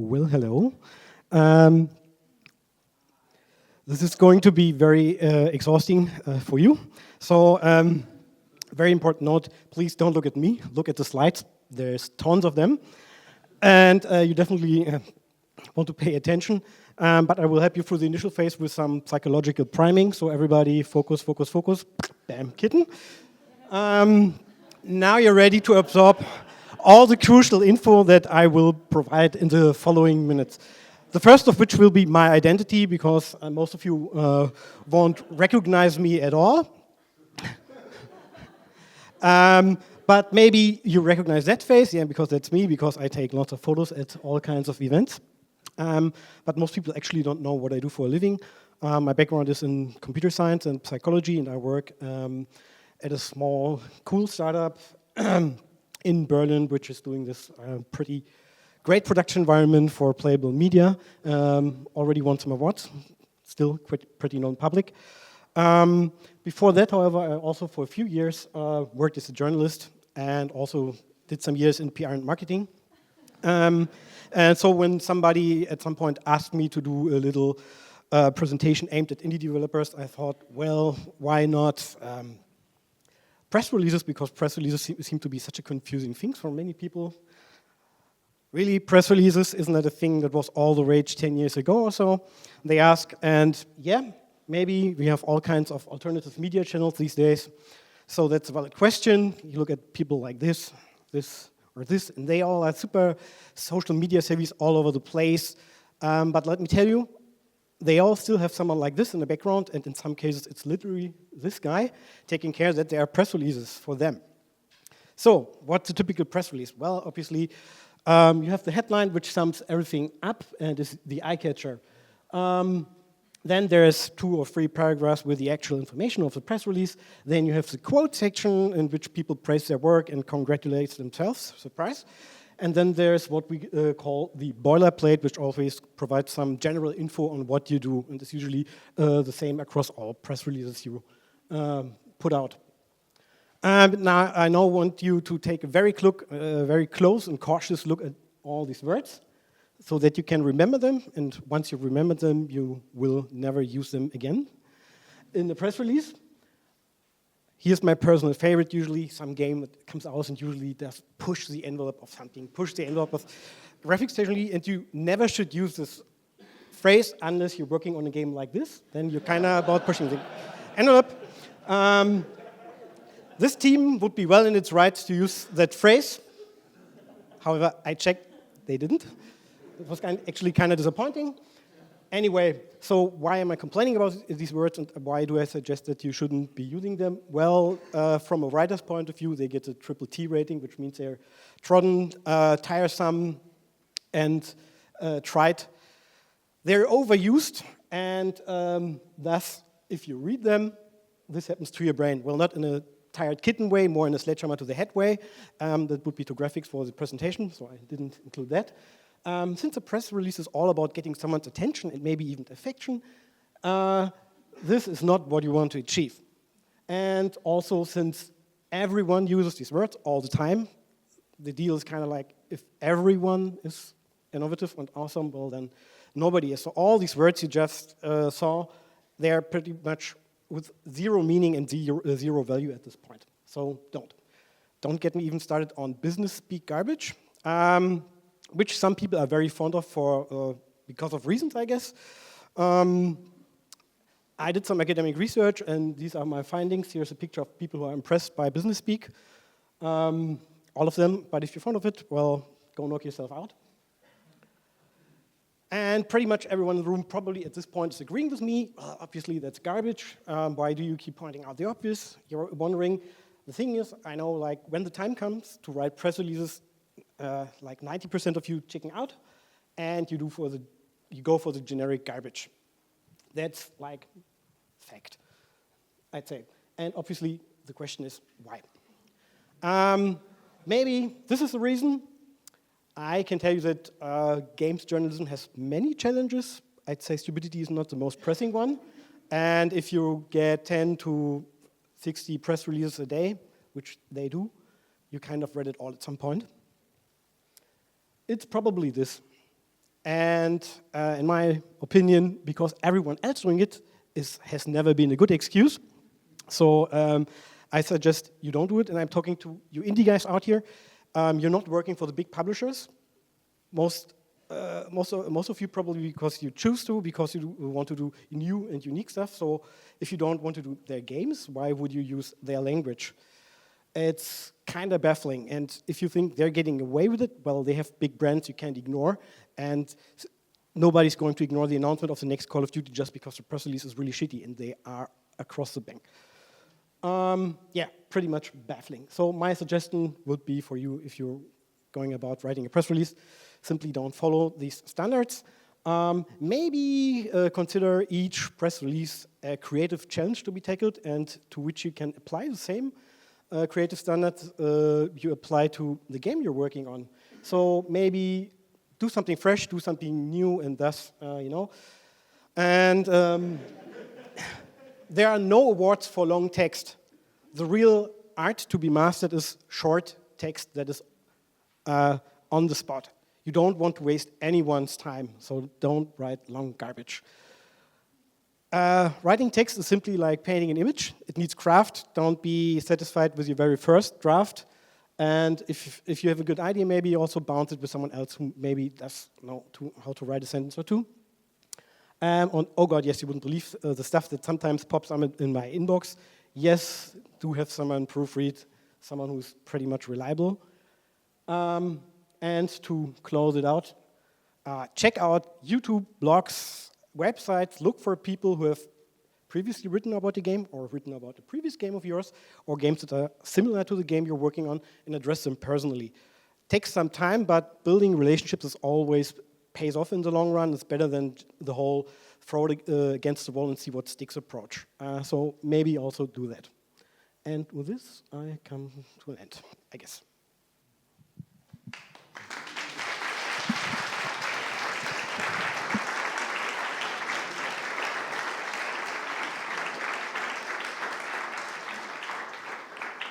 Well, hello. Um, this is going to be very exhausting for you. So, very important note, please don't look at me, look at the slides. There's tons of them. And you definitely want to pay attention. But I will help you through the initial phase with some psychological priming. So everybody focus, focus, focus. Bam, kitten. Now you're ready to absorb all the crucial info that I will provide in the following minutes. The first of which will be my identity, because most of you won't recognize me at all. But maybe you recognize that face, yeah, because that's me, because I take lots of photos at all kinds of events. But most people actually don't know what I do for a living. My background is in computer science and psychology, and I work at a small, cool startup in Berlin, which is doing this pretty great production environment for playable media. Already won some awards, still pretty known public. Before that, however, I also for a few years worked as a journalist and also did some years in PR and marketing. And so when somebody at some point asked me to do a little presentation aimed at indie developers, I thought, well, why not press releases, because press releases seem to be such a confusing thing for many people. Really, press releases, isn't that a thing that was all the rage 10 years ago or so? They ask, and yeah, maybe we have all kinds of alternative media channels these days. So that's a valid question. You look at people like this, or this, and they all are super social media savvies all over the place. But let me tell you, they all still have someone like this in the background, and in some cases it's literally this guy taking care that there are press releases for them. So, what's a typical press release? Well, obviously, you have the headline, which sums everything up and is the eye catcher. Then there's 2 or 3 paragraphs with the actual information of the press release. Then you have the quote section in which people praise their work and congratulate themselves, surprise. And then there's what we call the boilerplate, which always provides some general info on what you do, and it's usually the same across all press releases you put out. Now I now want you to take a very close and cautious look at all these words, so that you can remember them, and once you remember them, you will never use them again. In the press release, here's my personal favorite, usually some game that comes out and usually does push the envelope of something, push the envelope of graphics technology, and you never should use this phrase unless you're working on a game like this, then you're kind of about pushing the envelope. This team would be well in its rights to use that phrase. However, I checked, they didn't. It was actually kind of disappointing. Anyway, so why am I complaining about these words, and why do I suggest that you shouldn't be using them? Well, from a writer's point of view, they get a triple T rating, which means they're trodden, tiresome, and trite. They're overused, and thus, if you read them, this happens to your brain. Well, not in a tired kitten way, more in a sledgehammer to the head way. That would be to graphics for the presentation, so I didn't include that. Since a press release is all about getting someone's attention and maybe even affection, this is not what you want to achieve. And also, since everyone uses these words all the time, the deal is kind of like, if everyone is innovative and awesome, well then nobody is. So all these words you just saw, they're pretty much with zero meaning and zero value at this point. So don't get me even started on business speak garbage. Which some people are very fond of because of reasons, I guess. I did some academic research, and these are my findings. Here's a picture of people who are impressed by business speak. All of them, but if you're fond of it, well, go knock yourself out. And pretty much everyone in the room probably at this point is agreeing with me. Well, obviously, that's garbage. Why do you keep pointing out the obvious? You're wondering. The thing is, I know, like, when the time comes to write press releases, like 90% of you checking out, and you go for the generic garbage. That's like fact, I'd say. And obviously, the question is why. Maybe this is the reason. I can tell you that games journalism has many challenges. I'd say stupidity is not the most pressing one. And if you get 10 to 60 press releases a day, which they do, you kind of read it all at some point. It's probably this. And in my opinion, because everyone else doing it has never been a good excuse. So I suggest you don't do it. And I'm talking to you indie guys out here. You're not working for the big publishers. Most of you probably because you choose to, because you want to do new and unique stuff. So if you don't want to do their games, why would you use their language? It's kind of baffling. And if you think they're getting away with it, well, they have big brands you can't ignore. And nobody's going to ignore the announcement of the next Call of Duty just because the press release is really shitty, and they are across the bank. Yeah, pretty much baffling. So my suggestion would be for you, if you're going about writing a press release, simply don't follow these standards. Maybe consider each press release a creative challenge to be tackled, and to which you can apply the same creative standards you apply to the game you're working on. So maybe do something fresh, do something new, and thus, And there are no awards for long text. The real art to be mastered is short text that is on the spot. You don't want to waste anyone's time, so don't write long garbage. Writing text is simply like painting an image. It needs craft. Don't be satisfied with your very first draft. And if you have a good idea, maybe also bounce it with someone else who maybe does know how to write a sentence or two. Oh God, yes, you wouldn't believe the stuff that sometimes pops up in my inbox. Yes, do have someone proofread, someone who's pretty much reliable. And to close it out, check out YouTube, blogs, websites. Look for people who have previously written about the game or written about a previous game of yours or games that are similar to the game you're working on, and address them personally. Takes some time, but building relationships is always pays off in the long run. It's better than the whole throw it against the wall and see what sticks approach. So maybe also do that. And with this, I come to an end, I guess.